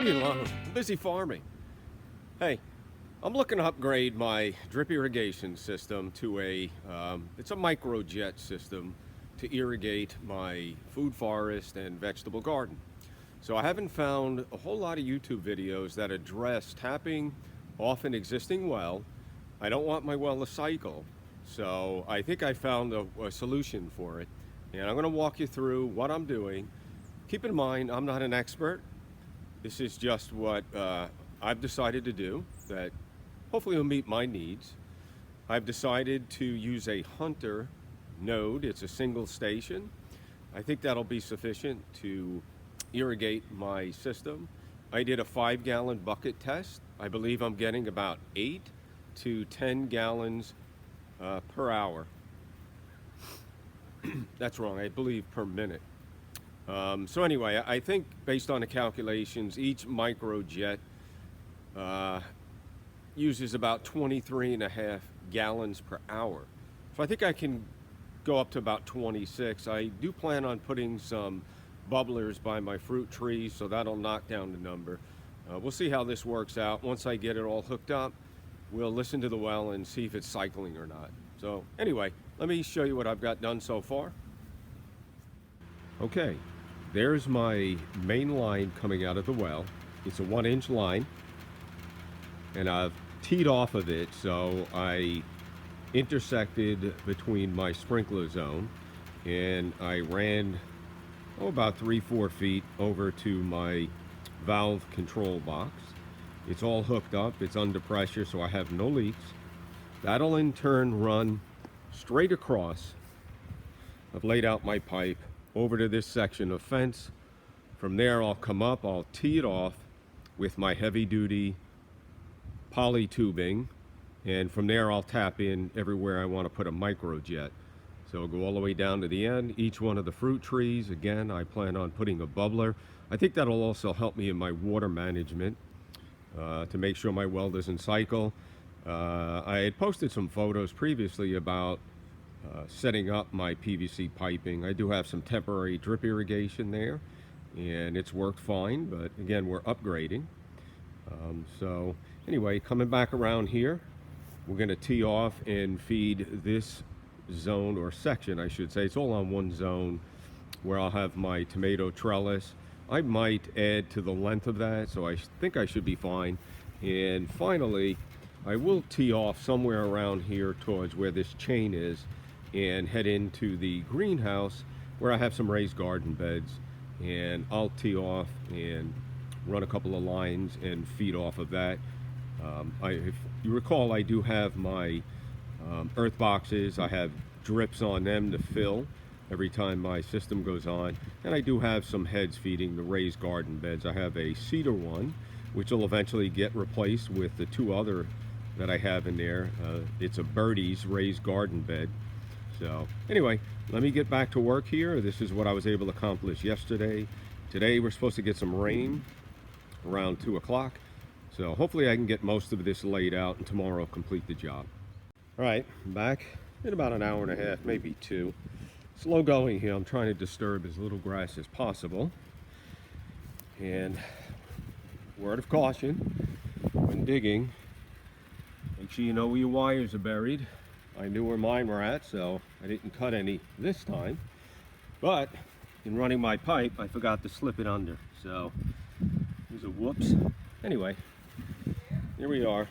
me alone. I'm busy farming. Hey, I'm looking to upgrade my drip irrigation system to it's a Micro-Jet system to irrigate my food forest and vegetable garden. So I haven't found a whole lot of YouTube videos that address tapping off an existing well. I don't want my well to cycle, so I think I found a solution for it. And I'm going to walk you through what I'm doing. Keep in mind, I'm not an expert. This is just what I've decided to do that hopefully will meet my needs. I've decided to use a Hunter node. It's a single station. I think that'll be sufficient to irrigate my system. I did a 5-gallon bucket test. I believe I'm getting about 8 to 10 gallons per hour. That's wrong, I believe per minute. So anyway, I think based on the calculations, each Micro-Jet uses about 23.5 gallons per hour. So I think I can go up to about 26. I do plan on putting some bubblers by my fruit trees, so that'll knock down the number. We'll see how this works out. Once I get it all hooked up, we'll listen to the well and see if it's cycling or not. So anyway, let me show you what I've got done so far. Okay, there's my main line coming out of the well. It's a 1-inch line, and I've teed off of it, so I intersected between my sprinkler zone, and I ran about 3-4 feet over to my valve control box. It's all hooked up, it's under pressure, so I have no leaks. That'll in turn run straight across. I've laid out my pipe over to this section of fence. From there I'll come up, I'll tee it off with my heavy duty poly tubing, and from there I'll tap in everywhere I want to put a Micro-Jet. So I'll go all the way down to the end. Each one of the fruit trees, again, I plan on putting a bubbler. I think that'll also help me in my water management to make sure my well doesn't cycle. I had posted some photos previously about setting up my PVC piping. I do have some temporary drip irrigation there, and it's worked fine, but again, we're upgrading. So anyway, coming back around here, we're going to tee off and feed this zone, or section I should say. It's all on one zone where I'll have my tomato trellis. I might add to the length of that, so I think I should be fine. And finally, I will tee off somewhere around here towards where this chain is and head into the greenhouse where I have some raised garden beds, and I'll tee off and run a couple of lines and feed off of that. If you recall, I do have my earth boxes. I have drips on them to fill every time my system goes on, and I do have some heads feeding the raised garden beds. I have a cedar one which will eventually get replaced with the 2 other that I have in there. It's a Birdie's raised garden bed. So anyway, let me get back to work here. This is what I was able to accomplish yesterday. Today we're supposed to get some rain around 2 o'clock, so hopefully I can get most of this laid out and tomorrow complete the job. All right, I'm back in about an hour and a half, maybe 2. Slow going here. I'm trying to disturb as little grass as possible. And word of caution, when digging, make sure you know where your wires are buried. I knew where mine were at, so I didn't cut any this time. But in running my pipe, I forgot to slip it under. So there's a whoops. Anyway, here we are.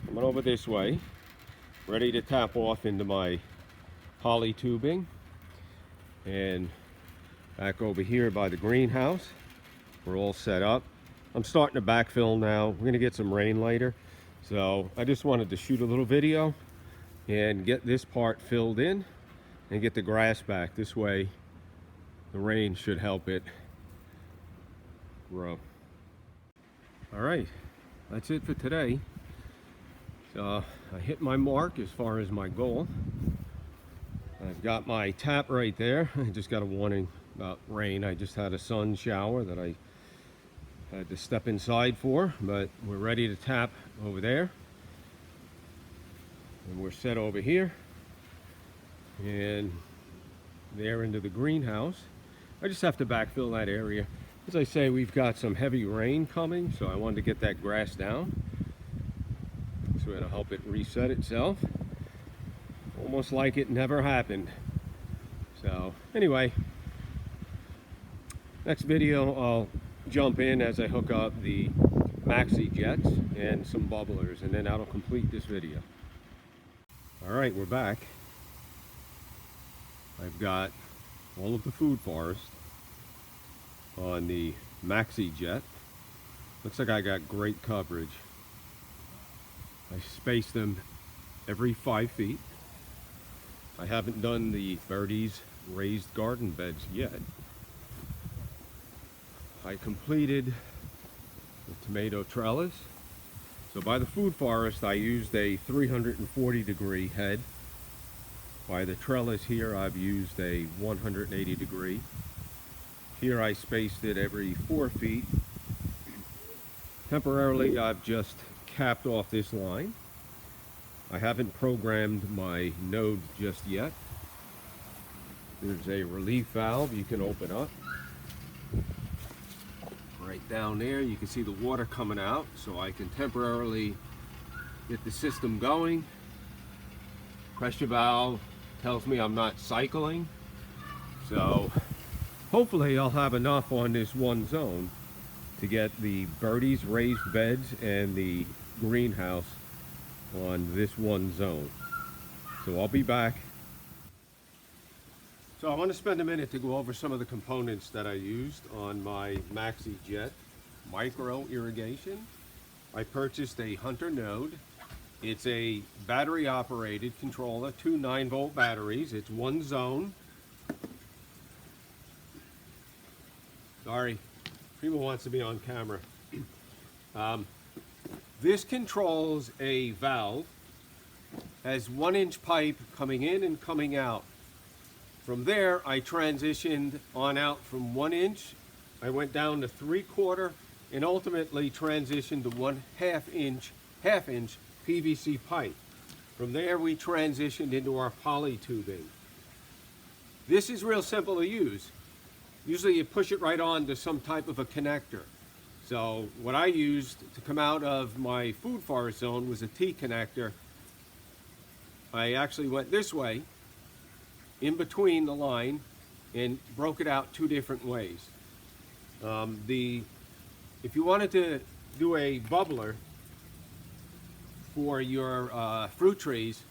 Coming over this way, ready to tap off into my poly tubing. And back over here by the greenhouse, we're all set up. I'm starting to backfill now. We're gonna get some rain later, so I just wanted to shoot a little video and get this part filled in and get the grass back. This way the rain should help it grow. All right, that's it for today. So I hit my mark as far as my goal. I've got my tap right there. I just got a warning about rain. I just had a sun shower that I had to step inside for, but we're ready to tap over there. And we're set over here. And there into the greenhouse. I just have to backfill that area. As I say, we've got some heavy rain coming, so I wanted to get that grass down. So it'll help it reset itself. Almost like it never happened. So anyway, next video I'll jump in as I hook up the Maxi-Jets and some bubblers, and then that'll complete this video. Alright, we're back. I've got all of the food forest on the Maxi-Jet. Looks like I got great coverage. I space them every 5 feet. I haven't done the Birdie's raised garden beds yet. I completed the tomato trellis. So by the food forest I used a 340-degree head. By the trellis here I've used a 180-degree. Here I spaced it every 4 feet. Temporarily I've just capped off this line. I haven't programmed my node just yet. There's a relief valve you can open up. Right down there you can see the water coming out, so I can temporarily get the system going. Pressure valve tells me I'm not cycling, so hopefully I'll have enough on this one zone to get the Birdie's raised beds and the greenhouse on this one zone. So I'll be back. So I want to spend a minute to go over some of the components that I used on my Maxi-Jet micro irrigation. I purchased a Hunter node. It's a battery operated controller, 2 9-volt batteries. It's one zone. Sorry, Prima wants to be on camera. This controls a valve, has 1-inch pipe coming in and coming out. From there, I transitioned on out from 1 inch. I went down to 3/4 and ultimately transitioned to 1/2 inch PVC pipe. From there, we transitioned into our poly tubing. This is real simple to use. Usually you push it right on to some type of a connector. So what I used to come out of my food forest zone was a T connector. I actually went this way, in between the line, and broke it out 2 different ways. If you wanted to do a bubbler for your fruit trees,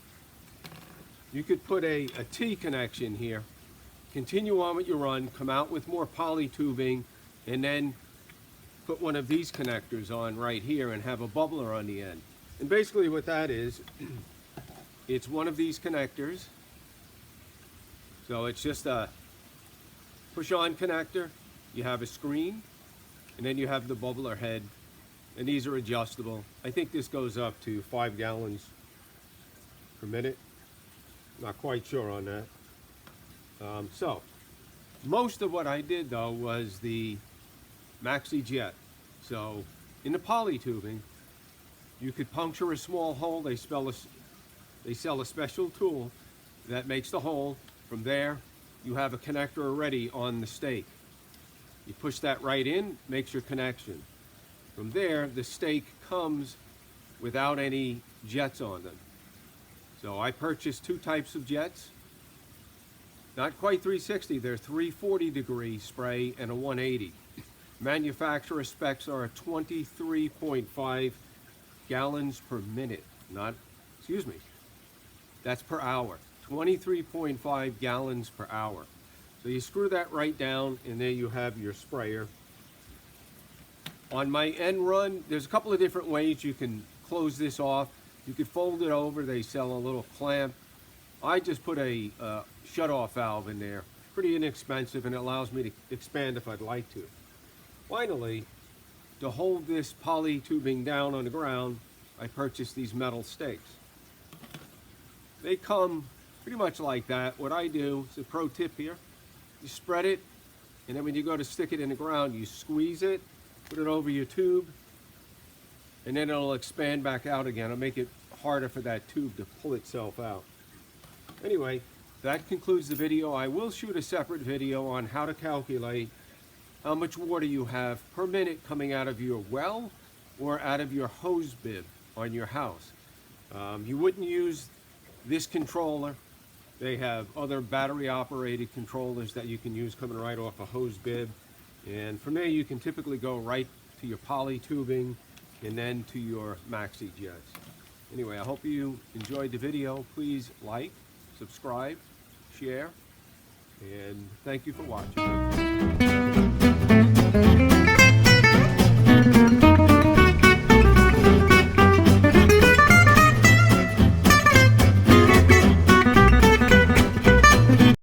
you could put a T connection here, continue on with your run, come out with more poly tubing, and then put one of these connectors on right here and have a bubbler on the end. And basically what that is, it's one of these connectors. So it's just a push-on connector. You have a screen, and then you have the bubbler head, and these are adjustable. I think this goes up to 5 gallons per minute. Not quite sure on that. So most of what I did though was the Maxi-Jet. So in the poly tubing, you could puncture a small hole. They sell a special tool that makes the hole. From there, you have a connector already on the stake. You push that right in, makes your connection. From there, the stake comes without any jets on them. So I purchased 2 types of jets. Not quite 360, they're 340-degree spray and a 180. Manufacturer specs are 23.5 gallons per minute. That's per hour. 23.5 gallons per hour. So you screw that right down, and there you have your sprayer. On my end run, there's a couple of different ways you can close this off. You could fold it over. They sell a little clamp. I just put a shut-off valve in there. Pretty inexpensive, and it allows me to expand if I'd like to. Finally, to hold this poly tubing down on the ground, I purchased these metal stakes. They come pretty much like that. What I do is a pro tip here. You spread it, and then when you go to stick it in the ground, you squeeze it, put it over your tube, and then it'll expand back out again. It'll make it harder for that tube to pull itself out. Anyway, that concludes the video. I will shoot a separate video on how to calculate how much water you have per minute coming out of your well or out of your hose bib on your house. You wouldn't use this controller. They have other battery operated controllers that you can use coming right off a hose bib. And from there you can typically go right to your poly tubing and then to your Maxi-Jets. Anyway, I hope you enjoyed the video. Please like, subscribe, share, and thank you for watching.